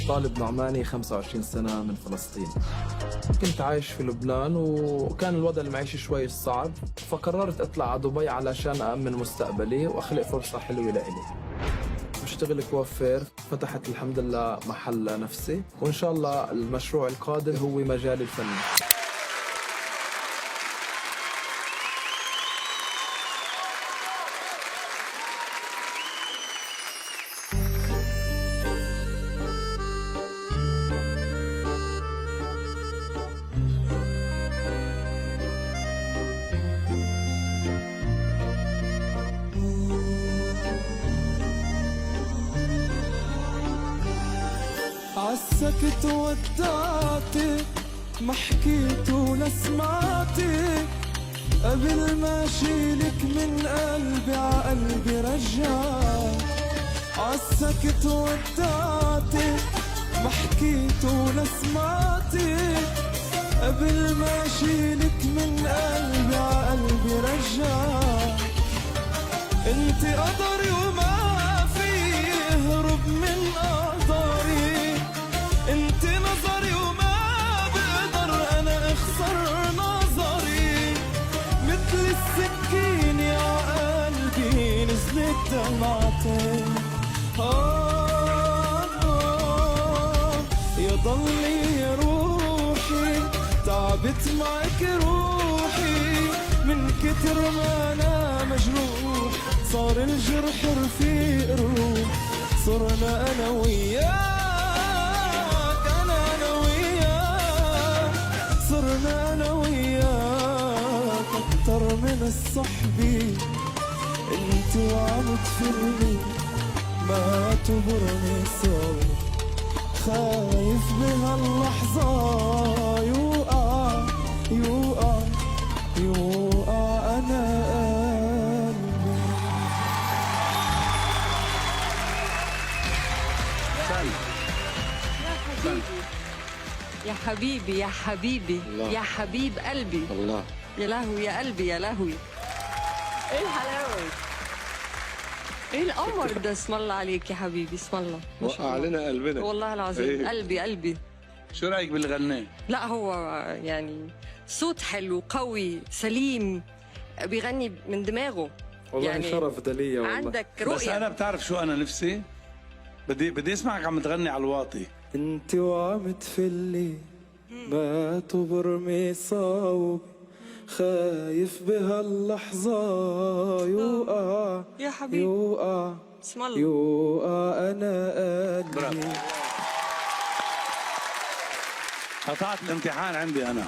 طالب نعماني 25 سنة من فلسطين. كنت عايش في لبنان وكان الوضع المعيشي شوي صعب، فقررت أطلع على دبي علشان أأمن مستقبلي وأخلق فرصة حلوة لإلي. بشتغل كوافير، فتحت الحمد لله محل لنفسي، وإن شاء الله المشروع القادم هو مجال الفن. عالسكت ودعتك، ما حكيت ولا سمعتك، قبل ما اشيلك من قلبي عقلبي رجعت. عالسكت ودعتك، ما حكيت ولا سمعتك، قبل ما اشيلك من قلبي عقلبي رجعت. انت قدري وما في يهرب من قدري، انت نظري وما بقدر انا اخسر نظري. مثل السكين يا قلبي نزلت دمعتي. يا ضلي روحي تعبت معك روحي، من كتر ما انا مجروح صار الجرح رفيق روح. صرنا انا وياك، انا وياك، صرنا انا وياك اكتر من الصحبة. انت وعم تفرني ما تبرني سوا، خايف بهاللحظة يوقع يوقع يوقع انا يا حبيبي يا حبيبي الله. يا حبيب قلبي. الله. يا لهوي يا قلبي يا لهوي، ايه الحلاوه، ايه القمر ده. اسم الله عليك يا حبيبي، اسم الله ما شاء وقع الله. لنا قلبنا والله العظيم إيه. قلبي قلبي. شو رايك بالغناء؟ لا هو يعني صوت حلو قوي سليم، بيغني من دماغه. والله يعني شرف ده ليا والله. عندك بس انا رؤية. بتعرف شو انا نفسي؟ بدي اسمعك عم تغني على الواطي. انت وعم تفلي ما تبرمي صوب، خايف بهاللحظة يوقع يا حبيبي يوقع اسم الله. يوقع انا قلبي. برافو. قطعت الامتحان عندي انا،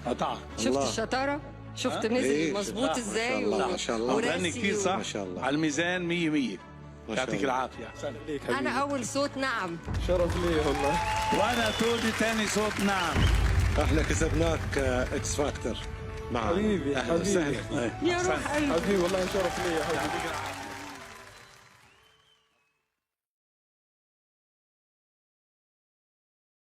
قطعت. شفت الشطارة؟ شفت نزل إيه، مظبوط شفت. ازاي؟ ما شاء الله، ما شاء الله. بتغني كثير صح؟ ما شاء الله. على الميزان 100 100. ما شاء يعطيك الله. العافية. أحسن. انا اول صوت نعم. شرف ليا والله. وانا تودي ثاني صوت نعم. احنا كسبناك اكس فاكتور معنا. حبيبي، أهلا حبيبي. وسهلا. يا روح قلبي. حبيبي والله شرف ليا حبيبي. يعطيك العافية.